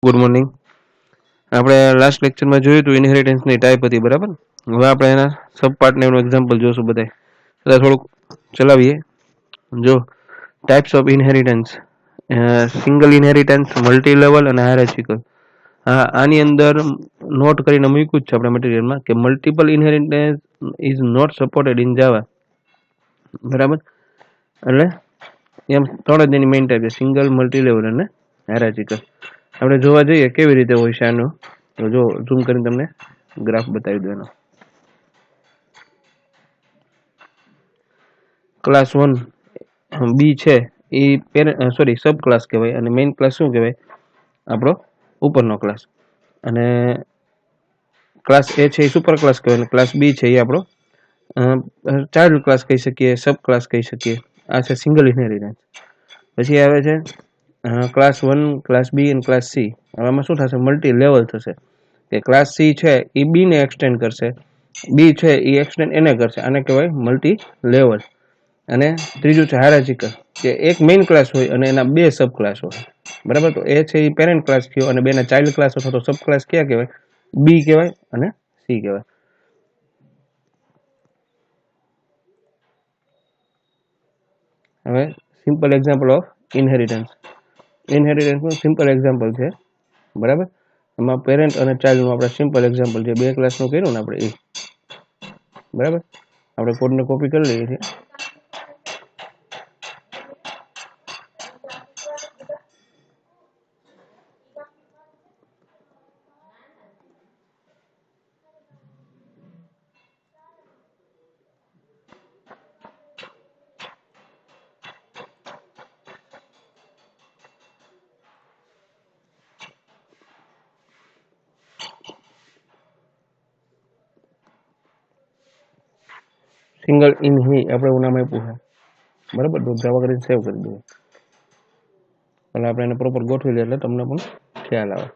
Good morning. આપણે last લેક્ચરમાં જોયું હતું ઇનહેરિટન્સની ટાઈપ હતી, બરાબર. હવે આપણે એના સબ પાર્ટને એનું એક્ઝામ્પલ જોશું બધા. થોડુંક ચલાવીએ. જો types of inheritance: single inheritance, multi level અને હાયરાર્ચિકલ. હા, આની અંદર નોટ કરીને મૂક્યું જ છે આપણે મટીરિયલમાં કે multiple inheritance is not supported in Java, બરાબર. એટલે એમ ત્રણ જ એની મેઇન ટાઈપ છે: સિંગલ, મલ્ટી લેવલ અને હાયરાર્ચિકલ. આપણે જોવા જઈએ કેવી રીતે હોય છે આનું. તો જો ઝૂમ કરીને તમને ગ્રાફ બતાવી દો એનો. ક્લાસ 1 બી છે એ સબ ક્લાસ કહેવાય, અને મેઇન ક્લાસ શું કહેવાય? આપણો ઉપરનો ક્લાસ. અને ક્લાસ એ છે એ સુપર ક્લાસ કહેવાય, અને ક્લાસ બી છે એ આપણો ચાઇલ્ડ ક્લાસ કહી શકીએ, સબ ક્લાસ કહી શકીએ. આ છે સિંગલ ઇનહેરિટન્સ. પછી આવે છે ક્લાસ 1, ક્લાસ બી અને ક્લાસ સી. આમાં શું થશે? મલ્ટી લેવલ થશે. કે ક્લાસ સી છે એ બી ને એક્સટેન્ડ કરશે, બી છે એ એક્સટેન્ડ એને કરશે. આને કહેવાય મલ્ટી લેવલ. અને ત્રીજું છે હાયરાર્ચિકલ, કે એક મેઇન ક્લાસ હોય અને એના બે સબ ક્લાસ હોય, બરાબર. તો એ છે એ પેરેન્ટ ક્લાસ થયો, અને બેના ચાઇલ્ડ ક્લાસ અથવા તો સબ ક્લાસ ક્યાં કહેવાય? બી કહેવાય અને સી કહેવાય. હવે સિમ્પલ એક્ઝામ્પલ ઓફ ઇનહેરિટન્સ. ઇનહેરિટન્સનું સિમ્પલ એક્ઝામ્પલ છે, બરાબર. એમાં પેરેન્ટ અને ચાઇલ્ડનું આપણે સિમ્પલ એક્ઝામ્પલ છે. બે ક્લાસનું કર્યું ને આપણે એ, બરાબર. આપણે કોડને કોપી કરી લઈએ છીએ. સિંગલ ઇન હી આપણે એવું નામ આપ્યું છે, બરાબર. તો જાવા કરીને સેવ કરી દઈએ. એટલે આપણે એને પ્રોપર ગોઠવી લઈએ એટલે તમને પણ ખ્યાલ આવે.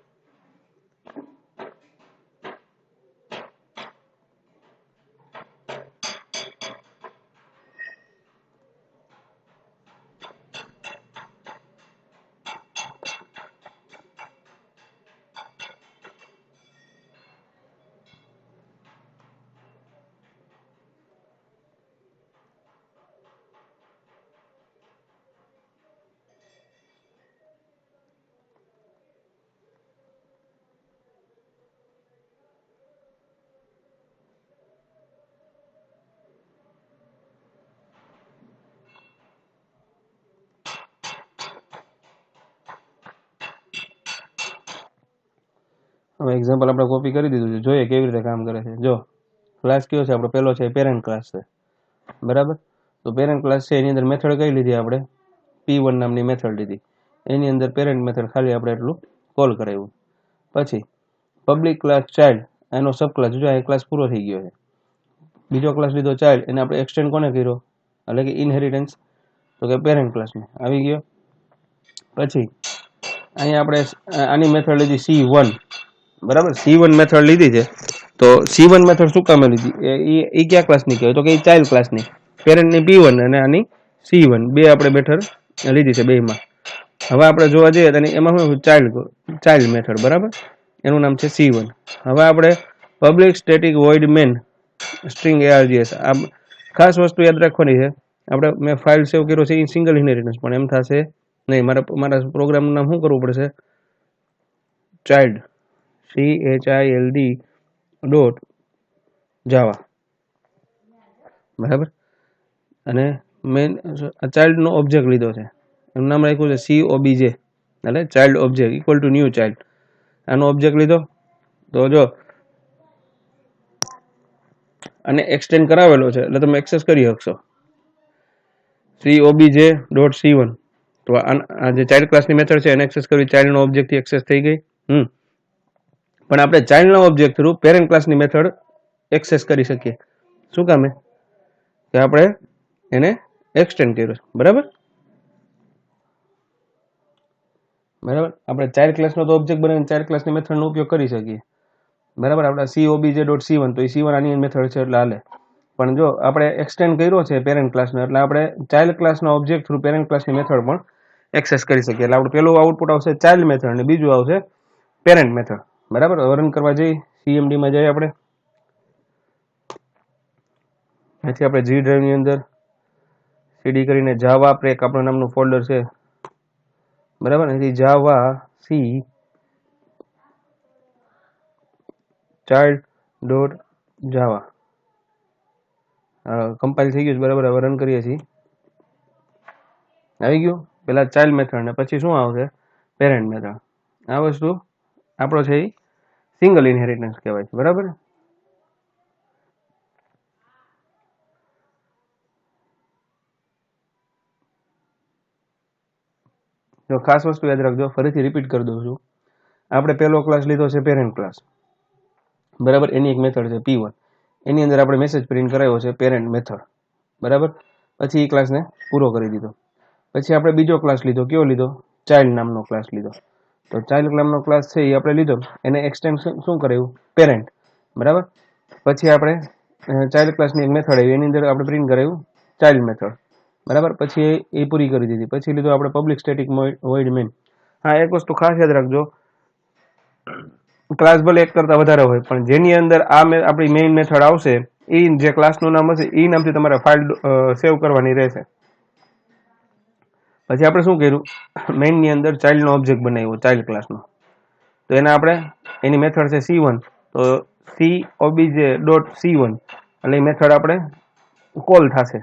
હવે એક્ઝામ્પલ આપણે કોપી કરી દીધું છે, જોઈએ કેવી રીતે કામ કરે છે. જો ક્લાસ કયો છે આપણો? પહેલો છે પેરેન્ટ ક્લાસ છે, બરાબર. તો પેરેન્ટ ક્લાસ છે એની અંદર મેથડ કઈ લીધી આપણે? P1 નામની મેથડ લીધી. એની અંદર પેરેન્ટ મેથડ ખાલી આપણે એટલું કોલ કરાવ્યું. પછી પબ્લિક ક્લાસ ચાઇલ્ડ, એનો સબ ક્લાસ. જો આ ક્લાસ પૂરો થઈ ગયો છે. બીજો ક્લાસ લીધો ચાઇલ્ડ, એને આપણે એક્સટેન્ડ કોને કર્યો? એટલે કે ઇનહેરિટન્સ, તો કે પેરેન્ટ ક્લાસને આવી ગયો. પછી અહીંયા આપણે આની મેથડ લીધી C1, બરાબર. C1 મેથડ લીધી છે. તો C1 મેથડ શું કામે લીધી? એ કયા ક્લાસની કહેવાય? તો કે એ ચાઇલ્ડ ક્લાસની. પેરેન્ટની P1 અને આની C1, બે આપણે મેથડ લીધી છે બેમાં. હવે આપણે જોવા જઈએ તો એમાં શું? ચાઇલ્ડ મેથડ, બરાબર. એનું નામ છે C1. હવે આપણે public static void main string args, આ ખાસ વસ્તુ યાદ રાખવાની છે. આપણે મેં ફાઇલ સેવ કર્યો છે એ સિંગલ ઇનહેરિટન્સ, પણ એમ થશે નહીં. મારા પ્રોગ્રામનું નામ શું કરવું પડશે? ચાઇલ્ડ, CHILD .java, બરાબર. અને મેન ચાઇલ્ડનો ઓબ્જેક્ટ લીધો છે, એનું નામ રાખ્યું છે COBJ, એટલે child object equal to new child. આનો ઓબ્જેક્ટ લીધો. તો જો આને એક્સટેન્ડ કરાવેલો છે એટલે તમે એક્સેસ કરી શકશો. COBJ.C1. તો આ જે ચાઇલ્ડ ક્લાસની મેથડ છે એને એક્સેસ કરવી, ચાઇલ્ડનો ઓબ્જેક્ટથી એક્સેસ થઈ ગઈ. પણ આપણે ચાઇલ્ડના ઓબ્જેક્ટ થ્રુ પેરેન્ટ ક્લાસની મેથડ એક્સેસ કરી શકીએ. શું કામે? કે આપણે એને એક્સટેન્ડ કર્યો છે, બરાબર. બરાબર. આપણે ચાઇલ્ડ ક્લાસનો તો ઓબ્જેક્ટ બનાવીને ચાઇલ્ડ ક્લાસની મેથડનો ઉપયોગ કરી શકીએ, બરાબર. આપણે COBJ.C1, તો એ C1 આની મેથડ છે એટલે હાલે. પણ જો આપણે એક્સટેન્ડ કર્યો છે પેરેન્ટ ક્લાસનો, એટલે આપણે ચાઇલ્ડ ક્લાસના ઓબ્જેક્ટ થ્રુ પેરેન્ટ ક્લાસની મેથડ પણ એક્સેસ કરી શકીએ. એટલે આપણું પેલું આઉટપુટ આવશે ચાઇલ્ડ મેથડ, અને બીજું આવશે પેરેન્ટ મેથડ, બરાબર. રન કરવા જઈ CMD માં જઈએ આપણે, પછી આપણે G ડ્રાઈવ ની અંદર CD કરીને જાવા પ્રેક આપણું નામનું ફોલ્ડર છે, બરાબર. એથી જાવા સી ચાઇલ્ડ ડોટ જાવા કમ્પાઇલ થઈ ગયું, બરાબર. હવે રન કરીએ છીએ, આવી ગયું. પેલા ચાઇલ્ડ મેથડ ને પછી શું આવશે? Parent method. આ વસ્તુ આપણો છે એ સિંગલ ઇનહેરિટન્સ કહેવાય છે, બરાબર. જો ખાસ વસ્તુ યાદ રાખજો, ફરીથી રિપીટ કરી દઉં છું. આપણે પહેલો ક્લાસ લીધો છે પેરેન્ટ ક્લાસ, બરાબર. એની એક મેથડ છે P1, એની અંદર આપણે મેસેજ પ્રિન્ટ કરાવ્યો છે પેરેન્ટ મેથડ, બરાબર. પછી એ ક્લાસને પૂરો કરી દીધો. પછી આપણે બીજો ક્લાસ લીધો, કયો લીધો? ચાઇલ્ડ નામનો ક્લાસ લીધો. તો ચાઇલ્ડ નામનો ક્લાસ છે એ આપણે લીધો, એને એક્સટેન્શન શું કરાવ્યું? પેરેન્ટ, બરાબર. પછી આપણે ચાઇલ્ડ ક્લાસની એક મેથડ આવી, એની અંદર આપણે પ્રિન્ટ કરાવ્યું ચાઇલ્ડ મેથડ, બરાબર. પછી એ પૂરી કરી દીધી. પછી લીધો આપણે પબ્લિક સ્ટેટિક વોઇડ મેઇન. હા, એક વસ્તુ ખાસ યાદ રાખજો, ક્લાસ ભલે એક કરતા વધારે હોય, પણ જેની અંદર આ આપણી મેઇન મેથડ આવશે એ જે ક્લાસનું નામ હશે એ નામથી તમારે ફાઇલ સેવ કરવાની રહેશે. પછી આપણે શું કર્યું? મેઇનની અંદર ચાઇલ્ડનો ઓબ્જેક્ટ બનાવ્યો ચાઇલ્ડ ક્લાસનો. તો એના આપણે એની મેથડ છે C1, તો COBJ.C1 એટલે એ મેથડ આપણે કોલ થશે,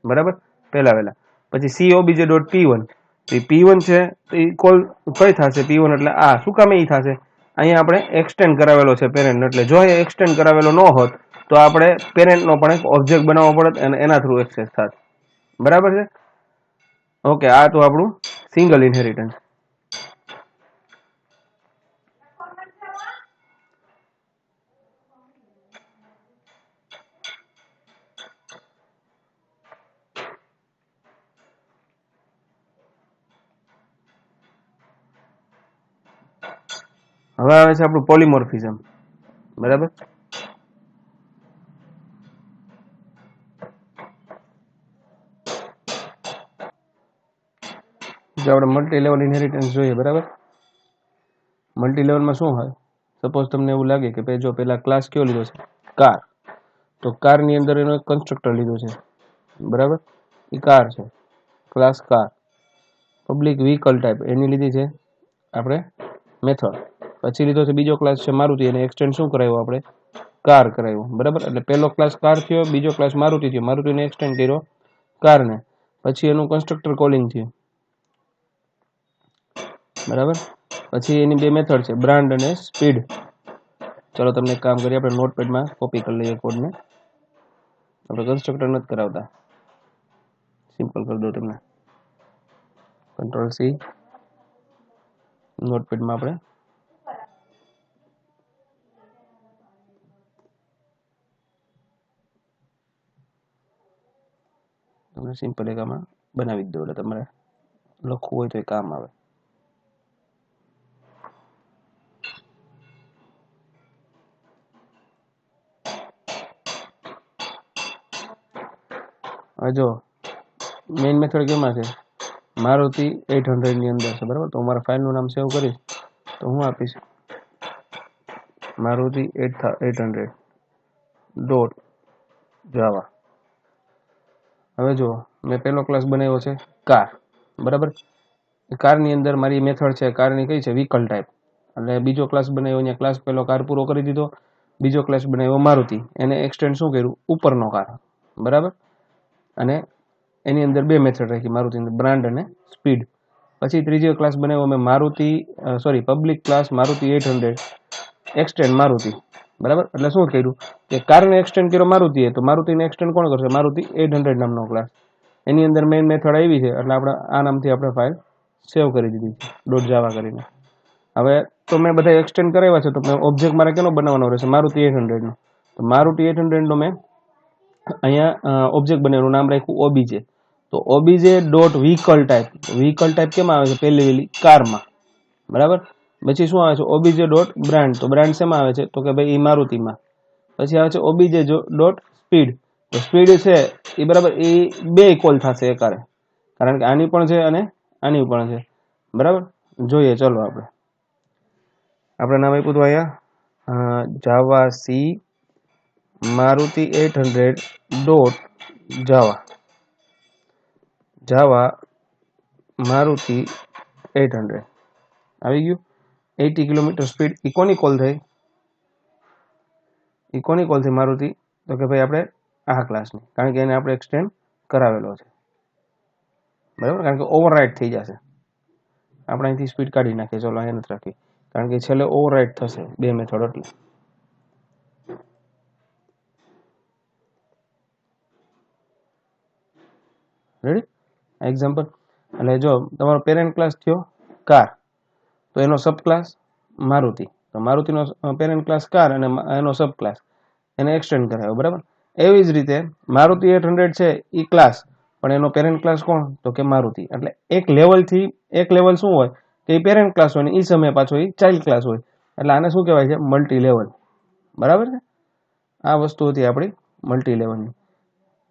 બરાબર. પહેલા પછી COBJ.P1, તો P1 છે તો એ કોલ કઈ થશે? P1 એટલે આ શું કામ એ થશે? અહીંયા આપણે એક્સટેન્ડ કરાવેલો છે પેરેન્ટ, એટલે જો એ એક્સટેન્ડ કરાવેલો ન હોત તો આપણે પેરેન્ટનો પણ એક ઓબ્જેક્ટ બનાવવો પડત અને એના થ્રુ એક્સેસ થાત, બરાબર છે. ઓકે, આ તો આપણું સિંગલ ઇનહેરિટન્સ. હવે આવે છે આપણું પોલિમોર્ફિઝમ, બરાબર. જો આપણે મલ્ટી લેવલ ઇનહેરિટન્સ જોઈએ, બરાબર. મલ્ટી લેવલમાં શું હોય? સપોઝ તમને એવું લાગે કે ભાઈ જો પેલા ક્લાસ કયો લીધો છે? કાર. તો કારની અંદર એનો એક કન્સ્ટ્રક્ટર લીધો છે, બરાબર. એ કાર છે, class car. Public vehicle type એની લીધી છે આપણે મેથડ. પછી લીધો છે બીજો ક્લાસ છે મારુતિ, એને એક્સટેન્ડ શું કરાવ્યો આપણે? કાર કરાવ્યો, બરાબર. એટલે પહેલો ક્લાસ કાર થયો, બીજો ક્લાસ મારુતિ થયો, મારુતિને એક્સટેન્ડ કર્યો કારને. પછી એનું કન્સ્ટ્રક્ટર કોલિંગ થયું, બરાબર. પછી એની બે મેથડ છે, બ્રાન્ડ અને સ્પીડ. ચલો તમને એક કામ કરીએ, આપણે નોટપેડમાં કોપી કરી લઈએ કોડને. આપણે કન્સ્ટ્રક્ટર નથી કરાવતા, સિમ્પલ કરી દો તમને. Ctrl+C, નોટપેડમાં આપણે તમને સિમ્પલ એક આમાં બનાવી જ દો, એટલે તમારે લખવું હોય તો એ કામ આવે. હવે જો મેઇન મેથડ કેમાં છે? મારુતિ 800 ની અંદર છે, બરાબર. તો હું મારા ફાઇલનું નામ સેવ કરીશ તો હું આપીશ મારુતિ 800 ડોટ જાવા. હવે જો મેં પહેલો ક્લાસ બનાવ્યો છે કાર, બરાબર. કારની અંદર મારી મેથડ છે કારની કઈ છે? Vehicle type. એટલે બીજો ક્લાસ બનાવ્યો, અહીંયા ક્લાસ પહેલો કાર પૂરો કરી દીધો. બીજો ક્લાસ બનાવ્યો મારુતિ, એને એક્સટેન્ડ શું કર્યું? ઉપરનો કાર, બરાબર. અને એની અંદર બે મેથડ રાખી મારુતિ અંદર, બ્રાન્ડ અને સ્પીડ. પછી ત્રીજો ક્લાસ બનાવ્યો મેં Maruti public class Maruti 800 extend Maruti, બરાબર. એટલે શું કર્યું કે કારને એક્સટેન્ડ કર્યો મારુતિએ, તો મારુતિને એક્સટેન્ડ કોણ કરશે? મારુતિ 800 નામનો ક્લાસ. એની અંદર મેઇન મેથડ આવી છે, એટલે આપણે આ નામથી આપણે ફાઇલ સેવ કરી દીધી છે ડોટ જાવા કરીને. હવે તો મેં બધા એક્સટેન્ડ કરાવ્યા છે, તો મેં ઓબ્જેક્ટ મારે કેનો બનાવવાનો રહેશે? મારુતિ 800 નો. તો મારુતિ 800 નો મેં અહીંયા ઓબ્જેક્ટ બનાવ્યું, નામ રાખ્યું ઓબીજે. તો OBJ dot vehicle type. Vehicle type કેમાં આવે છે? પહેલી કારમાં, બરાબર. પછી શું આવે છે? OBJ dot brand. તો બ્રાન્ડ શેમાં આવે છે? તો કે ભાઈ એ મારુતિમાં. પછી આવે છે ઓબીજે ડોટ સ્પીડ. તો સ્પીડ છે એ બરાબર એ બે કોલ થશે એકારે, કારણ કે આની પણ છે અને આની પણ છે, બરાબર. જોઈએ ચલો આપણે. આપણે નામ આપ્યું હતું અહીંયા જાવા સી મારુતિ 800 ડોટ જાવા મારુતિ 800 આવી ગયું. 80 કિલોમીટર સ્પીડ ઇકોની કોલ થઈ મારુતિ, તો કે ભાઈ આપણે આ ક્લાસની, કારણ કે એને આપણે એક્સટેન્ડ કરાવેલો છે, બરાબર, કારણ કે ઓવરરાઇડ થઈ જશે. આપણે અહીંથી સ્પીડ કાઢી નાખીએ, ચલો અહીંયા નથી રાખી, કારણ કે છેલ્લે ઓવરરાઇડ થશે બે મેથડ. એટલે રેડી એક્ઝામ્પલ. એટલે જો તમારો પેરેન્ટ ક્લાસ થયો કાર, તો એનો સબ ક્લાસ મારુતિ, તો મારુતિનો પેરેન્ટ ક્લાસ કાર અને એનો સબ ક્લાસ એને એક્સટેન્ડ કરાવ્યો, બરાબર. એવી જ રીતે મારુતિ 800 છે એ ક્લાસ, પણ એનો પેરેન્ટ ક્લાસ કોણ, તો કે મારુતિ. એટલે એક લેવલ શું હોય કે એ પેરેન્ટ ક્લાસ હોય ને એ સમયે પાછો એ ચાઇલ્ડ ક્લાસ હોય, એટલે આને શું કહેવાય છે, મલ્ટી લેવલ, બરાબર છે. આ વસ્તુ હતી આપણી મલ્ટી લેવલની.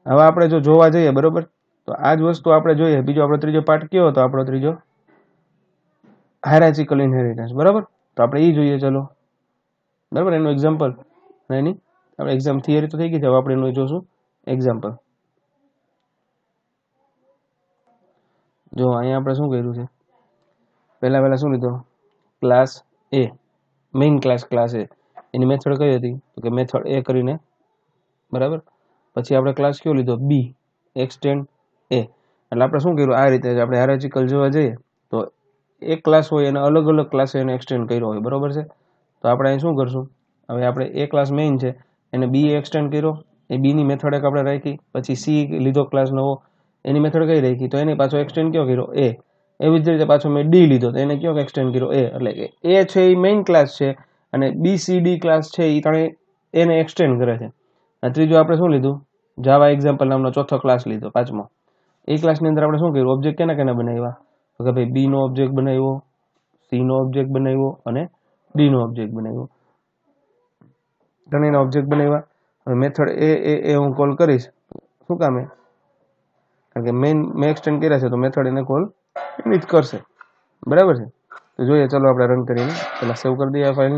હવે આપણે જો જોવા જઈએ, બરોબર, તો આ જ વસ્તુ આપણે જોઈએ. બીજો આપણો ત્રીજો પાર્ટ કયો હતો, આપણો ત્રીજો હાયરાર્ચિકલ ઇનહેરિટન્સ, બરાબર. તો આપણે એ જોઈએ, ચલો, બરાબર. એનું એક્ઝામ્પલ, એની આપણે એક્ઝામ થિયરી તો થઈ ગઈ છે, હવે આપણે એનું જોશું એક્ઝામ્પલ. જો અહીંયા આપણે શું કર્યું છે, પહેલા શું લીધો, ક્લાસ એ, મેઇન ક્લાસ એ, એની મેથડ કઈ હતી, તો કે મેથડ એ કરીને, બરાબર. પછી આપણે ક્લાસ કયો લીધો, બી, એક્સટેન્ડ એ. એટલે આપણે શું કર્યું, આ રીતે આપણે હાયરાર્ચિકલ જોવા જઈએ તો એક ક્લાસ હોય એને અલગ અલગ ક્લાસે એને એક્સટેન્ડ કર્યો હોય, બરોબર છે. તો આપણે અહીં શું કરશું, હવે આપણે એ ક્લાસ મેઇન છે એને બી એક્સટેન્ડ કર્યો, એ બી ની મેથડ એક આપણે રાખી. પછી સી લીધો ક્લાસ નવો, એની મેથડ કઈ રાખી, તો એને પાછો એક્સટેન્ડ કયો કર્યો, એ. એવી જ રીતે પાછો મેં ડી લીધો, તો એને કયો એક્સટેન્ડ કર્યો, એ. એટલે કે એ છે એ મેઇન ક્લાસ છે અને બી સી ડી ક્લાસ છે એ ત્રણે એને એક્સટેન્ડ કરે છે. અને ત્રીજું આપણે શું લીધું, જાવા એક્ઝામ્પલ નામનો ચોથો ક્લાસ લીધો, પાંચમો. એ ક્લાસની અંદર આપણે શું કર્યું, ઓબ્જેક્ટ કેના બનાવ્યા, તો કે ભાઈ બી નો ઓબ્જેક્ટ બનાવ્યો, સી નો ઓબ્જેક્ટ બનાવ્યો અને ડી નો ઓબ્જેક્ટ બનાવ્યો, ત્રણેયના ઓબ્જેક્ટ બનાવ્યા. હવે મેથડ એ હું કોલ કરીશ, શું કામ, કારણ કે મેં એક્સટેન્ડ કર્યા છે, તો મેથડ એને કોલ એની જ કરશે, બરાબર છે. તો જોઈએ, ચલો આપણે રન કરીને પેલા સેવ કરી દઈએ આ ફાઇલ.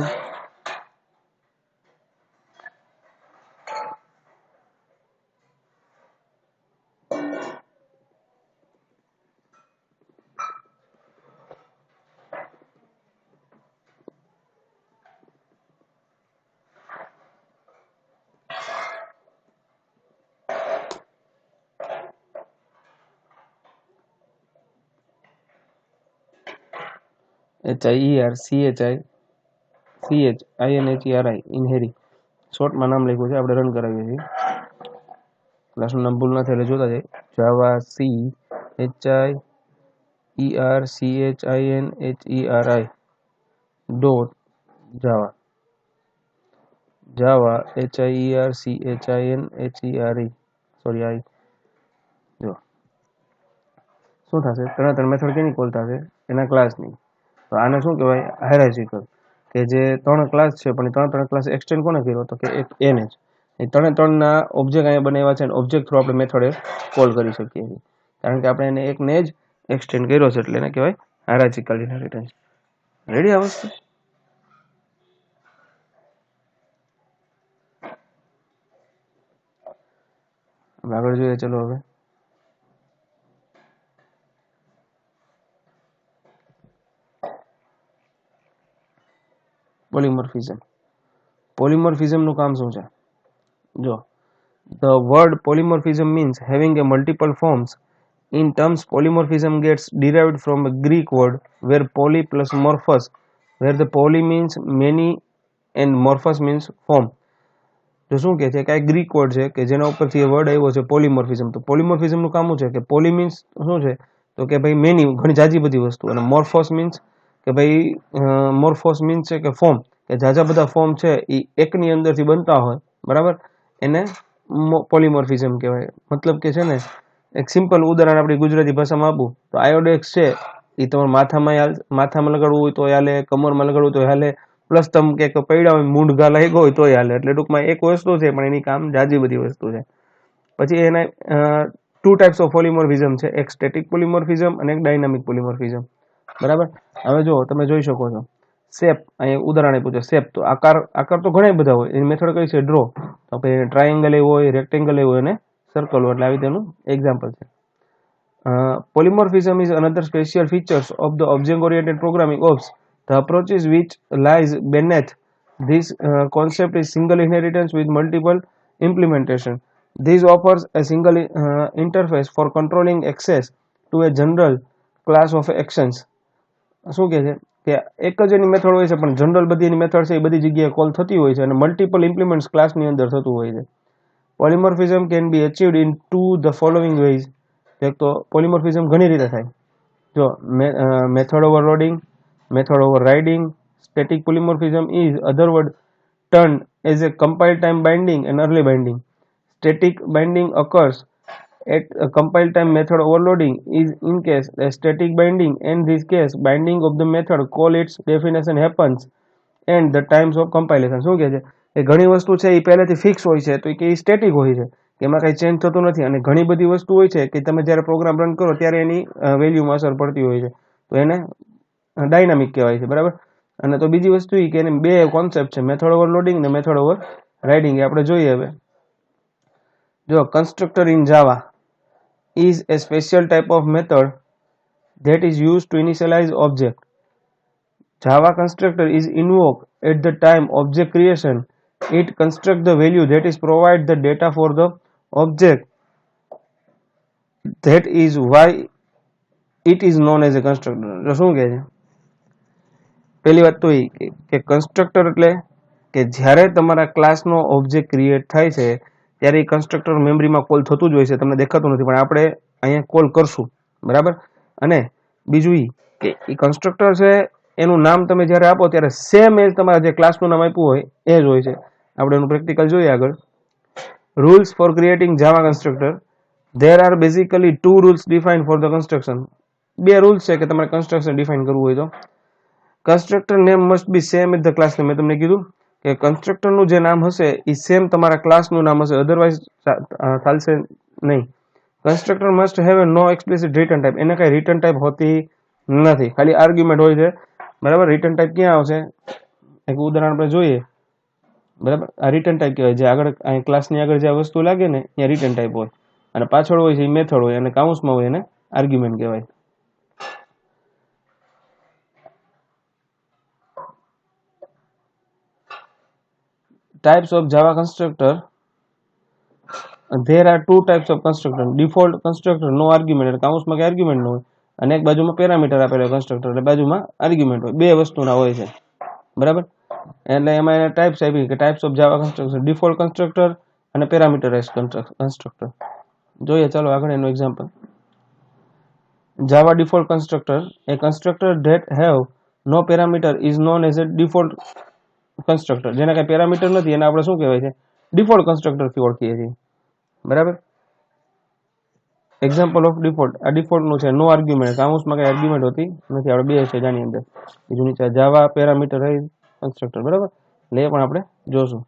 HIERCHINHERI ઇનહેરી શોર્ટમાં નામ લખ્યું છે, આપણે રન કરાવીએ છીએ. ક્લાસનું નામ ભૂલ ના થાય એટલે જોતા જાય. જાવા CHIERCHINHERI dot Java HIERCHINHERI sorry I. જો શું થશે, ત્રણ મેથડ કેની કોલ થશે, એના ક્લાસની. તો આને શું કહેવાય, હાયરાર્ચિકલ, કે જે ત્રણ ક્લાસ છે પણ ત્રણ ક્લાસ એક્સટેન્ડ કોને કર્યો, તો કે એક એને જ. એ ત્રણના ઓબ્જેક્ટ અહીંયા બનાવ્યા છે અને ઓબ્જેક્ટ થ્રુ આપણે મેથડ કોલ કરી શકીએ છીએ, કારણ કે આપણે એને એકને જ એક્સટેન્ડ કર્યો છે, એટલે એને કહેવાય હાયરાર્ચિકલ ઇનહેરિટન્સ. રેડી આ વસ્તુ. આગળ જોઈએ, ચલો હવે પોલિમોર્ફિઝમ નું કામ શું છે, જો. The word polymorphism means having a multiple forms. In terms, polymorphism gets derived from a Greek word where poly plus morphos, where the poly means many and morphos means form. તો શું કહે છે કે આ ગ્રીક વર્ડ છે કે જેના ઉપરથી એ વર્ડ આવ્યો છે પોલિમોર્ફિઝમ. તો પોલિમોર્ફિઝમનું કામ શું છે કે પોલી મીન્સ શું છે, તો કે ભાઈ મેની, ઘણી જાજી બધી વસ્તુ, અને મોર્ફોસ મીન્સ કે ભાઈ મોર્ફોસ મીન્સ છે કે ફોર્મ, કે જાજા બધા ફોર્મ છે એ એકની અંદરથી બનતા હોય, બરાબર, એને પોલિમોર્ફિઝમ કહેવાય. મતલબ કે છે ને, એક સિમ્પલ ઉદાહરણ આપણી ગુજરાતી ભાષામાં આપું તો આયોડેક્સ છે એ તમારે માથામાં લગાડવું હોય તો હાલે, કમરમાં લગાડવું તો હાલે, પ્લસ તમે કે પડ્યા હોય મૂંઢ લાગ્યો હોય તોય હાલે. એટલે ટૂંકમાં એક વસ્તુ છે પણ એની કામ જાજી બધી વસ્તુ છે. પછી એના ટુ ટાઈપ્સ ઓફ પોલિમોર્ફિઝમ છે, એક સ્ટેટિક પોલિમોર્ફિઝમ અને એક ડાયનામિક પોલિમોર્ફિઝમ, બરાબર. હવે જો તમે જોઈ શકો છો શેપ, અહીંયા ઉદાહરણ આપ્યું છે શેપ, તો આકાર તો ઘણા બધા હોય, એની મેથડ કઈ છે ડ્રો, તો આપણે ટ્રાયેંગલ એવું હોય, રેક્ટેંગલ એવું હોય અને સર્કલ હોય, એટલે આવી તેનું એક્ઝામ્પલ છે. Polymorphism is another special features of the object-oriented programming ops. The approaches which lies beneath this concept is single inheritance with multiple implementation. This offers a single interface for controlling access to a general class of actions. શું કહે છે કે એક જ એની method હોય છે પણ general બધી એની મેથડ છે એ બધી જગ્યાએ કોલ થતી હોય છે અને મલ્ટિપલ ઇમ્પ્લિમેન્ટ્સ ક્લાસની અંદર થતું હોય છે. Polymorphism can be achieved in two the following ways. એક તો પોલિમોર્ફિઝમ ઘણી રીતે થાય. જો method overloading, method overriding. Static polymorphism is other word turn as a compile time binding and early binding. Static binding occurs at a compile time. Method overloading is in case a static binding. In this case, binding of the method call its definition happens and the times of compilation. શું કહે છે એ ઘણી વસ્તુ છે એ પહેલેથી fix હોય છે તો એ સ્ટેટિક હોય છે કે એમાં કંઈ ચેન્જ થતું નથી, અને ઘણી બધી વસ્તુ હોય છે કે તમે જ્યારે પ્રોગ્રામ રન કરો ત્યારે એની વેલ્યુમાં અસર પડતી હોય છે, તો એને ડાયનામિક કહેવાય છે, બરાબર. અને તો બીજી વસ્તુ એ કે એને બે કોન્સેપ્ટ છે, મેથડ ઓવરલોડિંગ અને મેથડ ઓવર રાઇડિંગ. એ આપણે જોઈએ હવે. જો constructor in Java is a special type of method that is used to initialize object. Java constructor is invoked at the time object creation. It constructs the value that is provide the data for the object. That is why it is known as a constructor. શું કહે છે? પહેલી વાત તો એ કે constructor એટલે કે જ્યારે તમારા ક્લાસનો ઓબ્જેક્ટ ક્રિએટ થાય છે ત્યારે એ કન્સ્ટ્રક્ટર મેમરીમાં કોલ થતું જ હોય છે, તમને દેખાતું નથી પણ આપણે અહીંયા કોલ કરશું, બરાબર. અને બીજું એ કે એ કન્સ્ટ્રક્ટર છે એનું નામ તમે જ્યારે આપો ત્યારે સેમ એજ તમારા જે ક્લાસનું નામ આપ્યું હોય એ જ હોય છે. આપણે એનું પ્રેક્ટિકલ જોઈએ આગળ. Rules for creating Java constructor. There are basically 2 rules defined for the construction. બે રૂલ્સ છે કે તમારે કન્સ્ટ્રક્શન ડિફાઇન કરવું હોય તો. Constructor name must be same as the class name. મેં તમને કીધું કે કન્સ્ટ્રક્ટરનું જે નામ હશે એ સેમ તમારા ક્લાસનું નામ હશે, અધરવાઇઝ ચાલશે નહીં. Constructor must have no explicit return type. એને કઈ રિટર્ન ટાઈપ હોતી નથી, ખાલી આર્ગ્યુમેન્ટ હોય છે, બરાબર. રિટર્ન ટાઈપ ક્યાં આવશે એક ઉદાહરણ આપણે જોઈએ, બરાબર. આ રિટર્ન ટાઈપ કહેવાય, જે આગળ અહીં ક્લાસની આગળ જે વસ્તુ લાગે ને ત્યાં રિટર્ન ટાઈપ હોય, અને પાછળ હોય છે એ મેથડ હોય, અને કાઉન્સમાં હોય એને આર્ગ્યુમેન્ટ કહેવાય. Types of Java constructor. There are 2 types of constructor. Default constructor, no argument, એટલે કાઉન્સમાં કે આર્ગ્યુમેન્ટ ન હોય, અને એક બાજુમાં પેરામીટર આપેલો કન્સ્ટ્રક્ટર એટલે બાજુમાં આર્ગ્યુમેન્ટ હોય. બે વસ્તુના હોય છે, બરાબર. એટલે એમાં એને ટાઈપ્સ આપી કે types of Java constructor, default constructor અને પેરામીટરાઇઝ્ડ કન્સ્ટ્રક્ટર. જોઈએ ચાલો આગળ એનું example. Java default constructor. A constructor that have no parameter is known as a default constructor. જેના કઈ પેરામીટર નથી એને આપણે શું કહેવાય છે? ડિફોલ્ટ કન્સ્ટ્રક્ટર થી ઓળખીએ છીએ, બરાબર. Example of default. આ ડિફોલ્ટ નું છે, નો આર્ગ્યુમેન્ટ, કાઉન્સમાં કઈ આર્ગ્યુમેન્ટ હોતી નથી. આપણે બે છે જાની અંદર. બીજું નીચે જાવા પેરામીટરાઇઝ્ડ કન્સ્ટ્રક્ટર, બરાબર. એટલે એ પણ આપણે જોશું.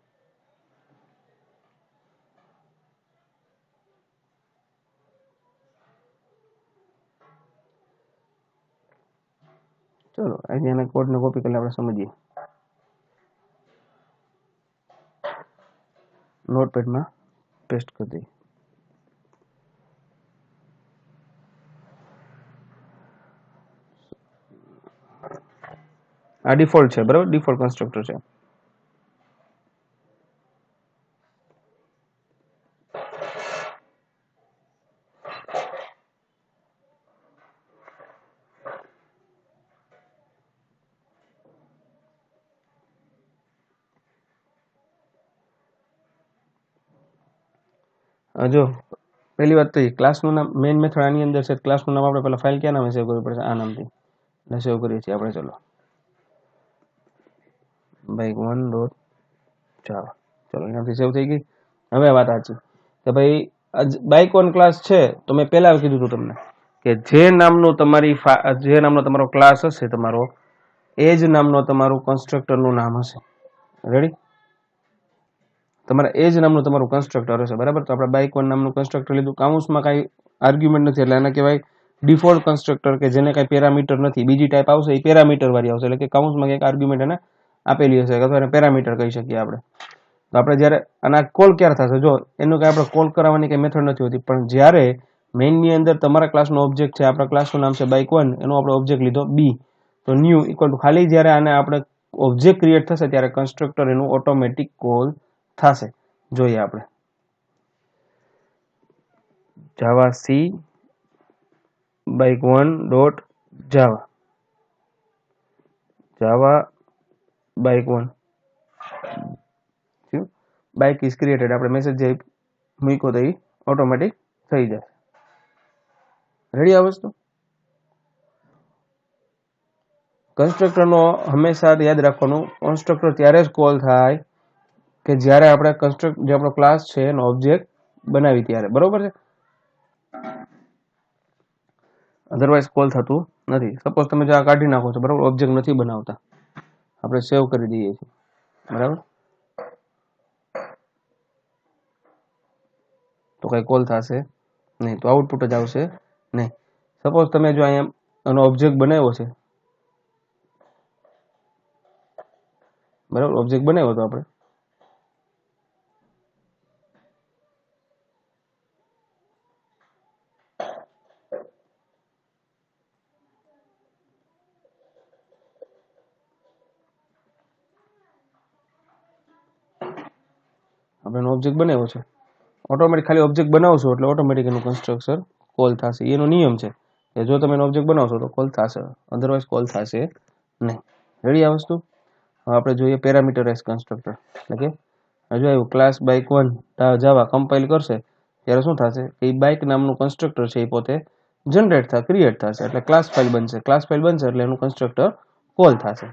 ચલો અહીંથી એના કોડને કોપી કરીને આપણે સમજીએ. નોટપેડમાં પેસ્ટ કરી દઈએ. આ ડિફોલ્ટ છે, બરાબર. ડિફોલ્ટ કન્સ્ટ્રક્ટર છે. જો પહેલી વાત તો એ ક્લાસનું નામ, મેઇન મેથડ આની અંદર છે. ક્લાસનું નામ આપણે પહેલા ફાઇલ ક્યાં નામે સેવ કરવી પડશે? આ નામથી એટલે સેવ કરીએ છીએ આપણે. ચલો bike1.java. ચલો એનાથી સેવ થઈ ગઈ. હવે વાત સાચી કે ભાઈ bike1 ક્લાસ છે, તો મેં પહેલા કીધું હતું તમને કે જે નામનો તમારો ક્લાસ હશે તમારો, એ જ નામનો તમારું કન્સ્ટ્રક્ટરનું નામ હશે. રેડી? તમારા એ જ નામનું તમારું કન્સ્ટ્રક્ટર હશે, બરાબર. તો આપણે bike1 નામનું કન્સ્ટ્રક્ટર લીધું, કાઉન્સમાં કાંઈ આર્ગ્યુમેન્ટ નથી એટલે આને કહેવાય ડિફોલ્ટ કન્સ્ટ્રક્ટર કે જેને કઈ પેરામીટર નથી, બીજી ટાઈપ આવશે એ પેરામીટર વાળી આવશે, એટલે કે કાઉન્સમાં કંઈક આર્ગ્યુમેન્ટ એને આપેલી હશે અથવા એને પેરામીટર કહી શકીએ આપણે. તો આપણે જ્યારે આના કોલ ક્યારે થશે, જો એનું કંઈ આપણે કોલ કરાવવાની કંઈ મેથડ નથી હોતી, પણ જ્યારે મેઇનની અંદર તમારા ક્લાસનો ઓબ્જેક્ટ છે, આપણા ક્લાસનું નામ છે બાઇક1, એનો આપણે ઓબ્જેક્ટ લીધો બી, તો ન્યૂ ઇક્વલ ટુ ખાલી જ્યારે આને આપણે ઓબ્જેક્ટ ક્રિએટ થશે ત્યારે કન્સ્ટ્રક્ટર એનું ઓટોમેટિક કોલ થશે. જોઈએ આપણે Java C bike one dot Java, Java bike one bike is created, આપણે મેસેજ જે મૂક્યો તો એ ઓટોમેટિક થઈ જશે. રેડી આ વસ્તુ? કન્સ્ટ્રક્ટરનો હંમેશા યાદ રાખવાનું, કન્સ્ટ્રક્ટર ત્યારે જ કોલ થાય કે જ્યારે આપણે કન્સ્ટ્રક્ટ જે આપણો ક્લાસ છે એનો ઓબ્જેક્ટ બનાવી ત્યારે, બરોબર છે? અધરવાઇઝ કોલ થતું નથી. સપોઝ તમે જો આ કાઢી નાખો છો, બરાબર, ઓબ્જેક્ટ નથી બનાવતા, આપણે સેવ કરી દઈએ છીએ, બરાબર, તો કઈ કોલ થશે નહીં, તો આઉટપુટ જ આવશે નહીં. સપોઝ તમે જો અહીંયા આનો ઓબ્જેક્ટ બનાવ્યો છે, બરાબર, ઓબ્જેક્ટ બનાવ્યો તો આપણે ઓબ્જેક્ટ બનાવ્યો છે, ઓટોમેટિક ખાલી ઓબ્જેક્ટ બનાવશો એટલે ઓટોમેટિક એનું કન્સ્ટ્રક્ટર કોલ થશે. એનો નિયમ છે કે જો તમે એનો ઓબ્જેક્ટ બનાવશો તો કોલ થશે, અધરવાઇઝ કોલ થશે નહીં. રેડી આ વસ્તુ? હવે આપણે જોઈએ પેરામીટરાઇઝ કન્સ્ટ્રક્ટર, એટલે કે હજુ આવ્યું ક્લાસ બાઇક1 જાવા કમ્પાઇલ કરશે ત્યારે શું થશે, એ બાઇક નામનું કન્સ્ટ્રક્ટર છે એ પોતે જનરેટ થાય, ક્રિએટ થશે, એટલે ક્લાસ ફાઇલ બનશે. ક્લાસ ફાઇલ બનશે એટલે એનું કન્સ્ટ્રક્ટર કોલ થશે.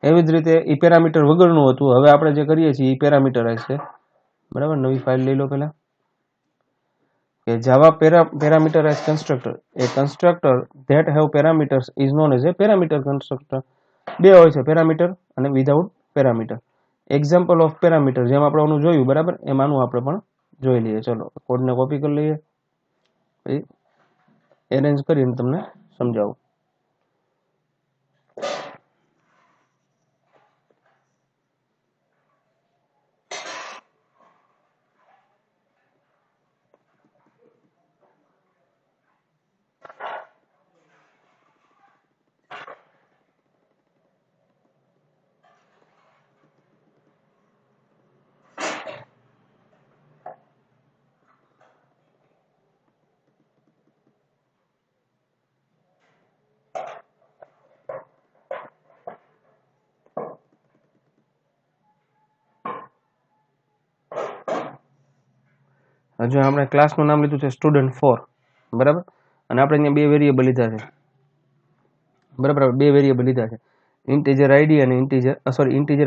એવી જ રીતે એ પેરામીટર વગરનું હતું, હવે આપણે જે કરીએ છીએ એ પેરામીટરાઇઝ છે, બરાબર. નવી ફાઇલ લઈ લો પહેલા, કે Java parameterize constructor, a constructor that have parameters is known as a parameter constructor. બે હોય છે, પેરામીટર અને without parameter. Example of parameter, જેમ આપણે ઓનું જોયું, બરાબર, એમાંનું આપણે પણ જોઈ લઈએ. ચલો કોડને કોપી કરી લઈએ, પછી એરેન્જ કરીને તમને સમજાવું. હજુ આપણે ક્લાસનું નામ લીધું છે સ્ટુડન્ટ4, બરાબર, અને આપણે અહીંયા બે વેરિયેબલ લીધા છે, બરાબર, બે વેરિયેબલ લીધા છે, ઇન્ટીજર આઈડી અને ઇન્ટીજર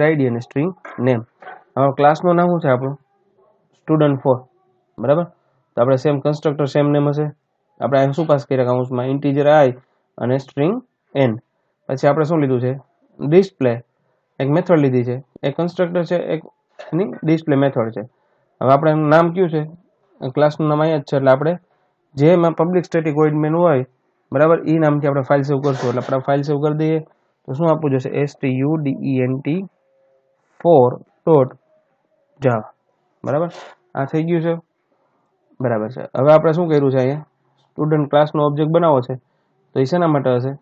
આઈડી અને સ્ટ્રિંગ નેમ. હવે ક્લાસનું નામ શું છે આપણું? સ્ટુડન્ટ4, બરાબર. તો આપણે સેમ કન્સ્ટ્રક્ટર સેમ નેમ હશે. આપણે અહીં શું પાસ કર્યા કાઉન્સમાં? ઇન્ટીજર આઈ અને સ્ટ્રિંગ એન. પછી આપણે શું લીધું છે? ડિસ્પ્લે, એક મેથડ લીધી છે, એક કન્સ્ટ્રક્ટર છે, એક એની ડિસ્પ્લે મેથડ છે. હવે આપણે એનું નામ કયું છે? ક્લાસનું નામ અહીંયા જ છે, એટલે આપણે જે એમાં પબ્લિક સ્ટેટિક વોઇડ મેન હોય, બરાબર, એ નામથી આપણે ફાઇલ સેવ કરશું. એટલે આપણે ફાઇલ સેવ કરી દઈએ તો શું આપવું જોશે? student4.java, બરાબર. આ થઈ ગયું છે, બરાબર છે. હવે આપણે શું કર્યું છે? અહીંયા સ્ટુડન્ટ ક્લાસનો ઓબ્જેક્ટ બનાવો છે, તો એ શેના માટે હશે?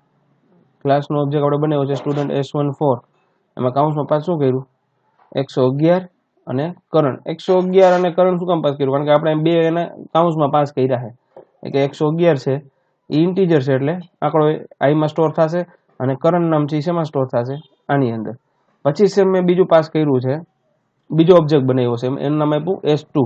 ક્લાસનો ઓબ્જેક્ટ આપણે બનાવ્યો છે સ્ટુડન્ટ s14, એમાં કાઉન્સમાં પાસ શું કર્યું? 111 અને કરણ. 111 અને કરણ શું કામ પાસ કર્યું? કારણ કે આપણે બે એના કાઉન્સમાં પાસ કર્યા છે કે 111 છે એ ઇન્ટીજર છે, એટલે આંકડો આઈમાં સ્ટોર થશે, અને કરણ નામ છે એ શેમાં સ્ટોર થશે? આની અંદર. પછી સેમ મેં બીજું પાસ કર્યું છે, બીજો ઓબ્જેક્ટ બનાવ્યો છે, એનું નામ આપ્યું s2,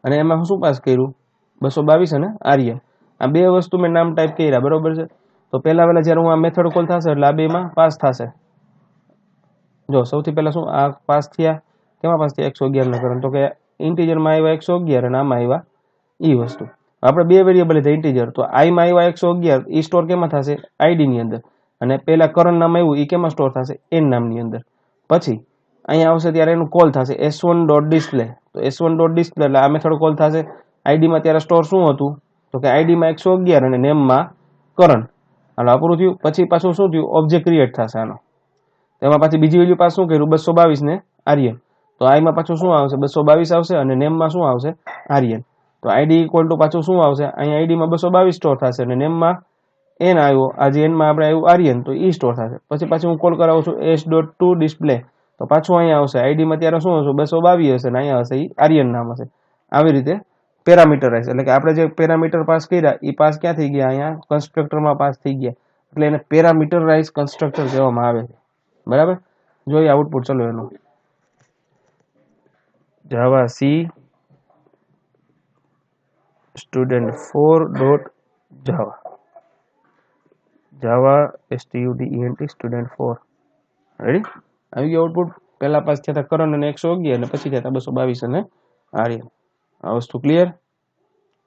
અને એમાં શું પાસ કર્યું? 222 અને આર્ય. આ બે વસ્તુ મેં નામ ટાઈપ કર્યા, બરોબર છે. તો પહેલા જ્યારે હું આ મેથડ કોલ થશે એટલે આ બેમાં પાસ થશે. જો સૌથી પહેલા શું આ પાસ થયા? કેમાં પાસ થયા? 111 ના કરણ, તો કે ઇન્ટીજરમાં આવ્યા 111 અને આમાં આવ્યા એ વસ્તુ. આપણે બે વેરિયેબલ હતા ઇન્ટીજર, તો આઈમાં આવ્યા 111, એ સ્ટોર કેમાં થશે? આઈડી ની અંદર. અને પેલા કરણ નામ આવ્યું એ કેમાં સ્ટોર થશે? એન નામની અંદર. પછી અહીંયા આવશે ત્યારે એનું કોલ થશે s1.display, તો s1.display એટલે આ મેથડ કોલ થશે. આઈડીમાં ત્યારે સ્ટોર શું હતું? તો કે આઈડીમાં 111 અને નેમમાં કરંટ. હાલો આ પૂરું થયું. પછી પાછું શું થયું, ઓબ્જેક્ટ ક્રિએટ થશે આનો. તેમાં પાછી બીજી વેલ્યુ પાસ શું કર્યું, 222 ને આર્યન. તો આઈમાં પાછું શું આવશે, 222 આવશે અને નેમમાં શું આવશે, આર્યન. તો આઈડી ઇક્વલ ટુ પાછું શું આવશે, અહીંયા આઈડીમાં 222 સ્ટોર થશે અને નેમમાં એન આવ્યો, આજે એનમાં આપણે આવ્યું આર્યન, તો ઈ સ્ટોર થશે. પછી પાછું હું કોલ કરાવું છું s.to ડિસ્પ્લે, તો પાછું અહીંયા આવશે આઈડીમાં ત્યારે શું હશે, 222 હશે અને અહીંયા હશે ઈ આર્યન નામ હશે. આવી રીતે પેરામીટરાઇઝ, એટલે કે આપણે જે પેરામીટર પાસ કર્યા એ પાસ ક્યાં થઈ ગયા, અહીંયા કન્સ્ટ્રક્ટરમાં પાસ થઈ ગયા, એટલે એને પેરામીટરાઇઝ કન્સ્ટ્રક્ટર કહેવામાં આવે છે. બરાબર. જોઈએ આઉટપુટ ચલો એનું. જાવા સી student4.java, જાવા student student4. રેડી, આવી ગયું આઉટપુટ. પહેલા પાસ થયા હતા કરણ અને 111 અને પછી થયા હતા 222 અને આર્યન. આ વસ્તુ ક્લિયર?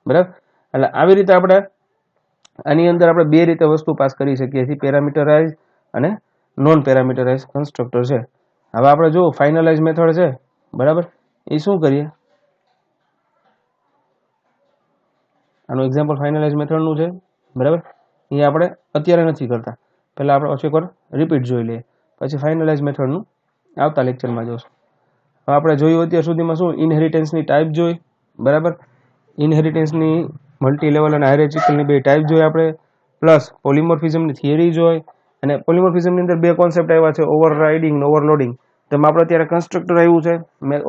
બરાબર. એટલે આવી રીતે આપણે આની અંદર આપણે બે રીતે વસ્તુ પાસ કરી શકીએ છીએ, પેરામીટરાઇઝ અને નોન પેરામીટરાઇઝ કન્સ્ટ્રક્ટર છે. હવે આપણે જો ફાઇનલાઇઝ મેથડ છે, બરાબર, એ શું કરીએ, આનું એક્ઝામ્પલ ફાઇનલાઇઝ મેથડનું છે, બરાબર. એ આપણે અત્યારે નથી કરતા, પહેલા આપણે ઓછો એકવાર રિપીટ જોઈ લઈએ, પછી ફાઇનલાઇઝ મેથડનું આવતા લેક્ચરમાં જોશું. હવે આપણે જોયું અત્યાર સુધીમાં શું, ઇનહેરિટન્સની ટાઈપ જોઈ, બરાબર. ઇનહેરિટન્સની મલ્ટી લેવલ અને હાયરાર્ચિકલની બે ટાઈપ જોઈ આપણે, પ્લસ પોલિમોર્ફિઝમની થિયરી જોઈ. અને પોલિમોર્ફિઝમની અંદર બે કોન્સેપ્ટ આવ્યા છે, ઓવરરાઇડિંગ અને ઓવરલોડિંગ. તેમાં આપણે અત્યારે કન્સ્ટ્રક્ટર આવ્યું છે,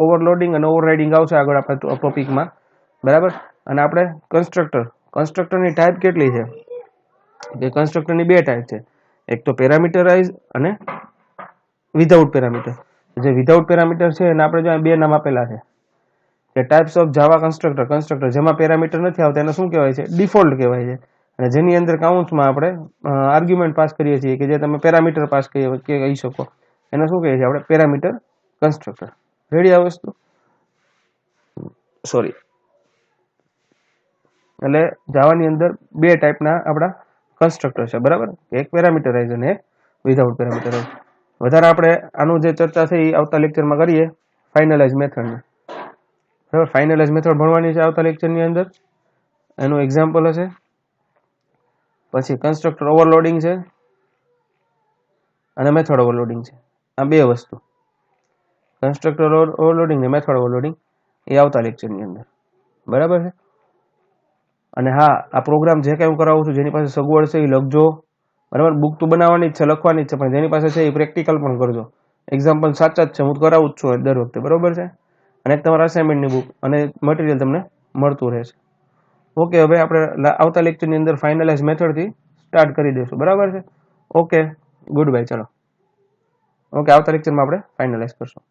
ઓવરલોડિંગ અને ઓવરરાઇડિંગ આવશે આગળ આપણે ટોપિકમાં, બરાબર. અને આપણે કન્સ્ટ્રક્ટરની ટાઈપ કેટલી છે, કે કન્સ્ટ્રક્ટરની બે ટાઈપ છે, એક તો પેરામીટરાઇઝ અને વિધાઉટ પેરામીટર. જે વિધાઉટ પેરામીટર છે એને આપણે જો બે નામ આપેલા છે, કે ટાઈપ્સ ઓફ જાવા કન્સ્ટ્રક્ટર, જેમાં પેરામીટર નથી આવતા એને શું કહેવાય છે, ડિફોલ્ટ કહેવાય છે. અને જેની અંદર કાઉન્સમાં આપણે આર્ગ્યુમેન્ટ પાસ કરીએ છીએ, કે જે તમે પેરામીટર પાસ કહી શકો, એને શું કહીએ છીએ આપણે, પેરામીટર કન્સ્ટ્રક્ટર. રેડી આ વસ્તુ? સોરી, એટલે જાવાની અંદર બે ટાઈપના આપણા કન્સ્ટ્રક્ટર છે, બરાબર. એક પેરામીટરાઇઝ અને એક વિધાઉટ પેરામીટરાઇઝ. વધારે આપણે આનું જે ચર્ચા છે એ આવતા લેક્ચરમાં કરીએ, ફાઇનલાઇઝ મેથડની. બરાબર, ફાઇનલાઇઝ મેથડ ભણવાની છે આવતા લેક્ચરની અંદર, એનું એક્ઝામ્પલ હશે. પછી કન્સ્ટ્રક્ટર ઓવરલોડિંગ છે અને મેથડ ઓવરલોડિંગ છે. આ બે વસ્તુ, કન્સ્ટ્રક્ટર ઓવરલોડિંગ ને મેથડ ઓવરલોડિંગ, એ આવતા લેક્ચરની અંદર, બરાબર છે. અને હા, આ પ્રોગ્રામ જે કાંઈ હું કરાવું છું, જેની પાસે સગવડ છે એ લખજો, બરાબર. બુક તો બનાવવાની જ છે, લખવાની જ છે, પણ જેની પાસે છે એ પ્રેક્ટિકલ પણ કરજો. એક્ઝામ્પલ સાચા જ છે, હું કરાવું જ છું દર વખતે, બરાબર છે. અને એક તમારા અસાઇનમેન્ટની બુક અને મટીરિયલ તમને મળતું રહેશે. ઓકે, હવે આપણે આવતા લેક્ચરની અંદર ફાઇનલાઇઝ મેથડથી સ્ટાર્ટ કરી દઈશું, બરાબર છે. ઓકે, ગુડ બાય, ચલો. ઓકે, આવતા લેક્ચરમાં આપણે ફાઇનલાઇઝ કરશું.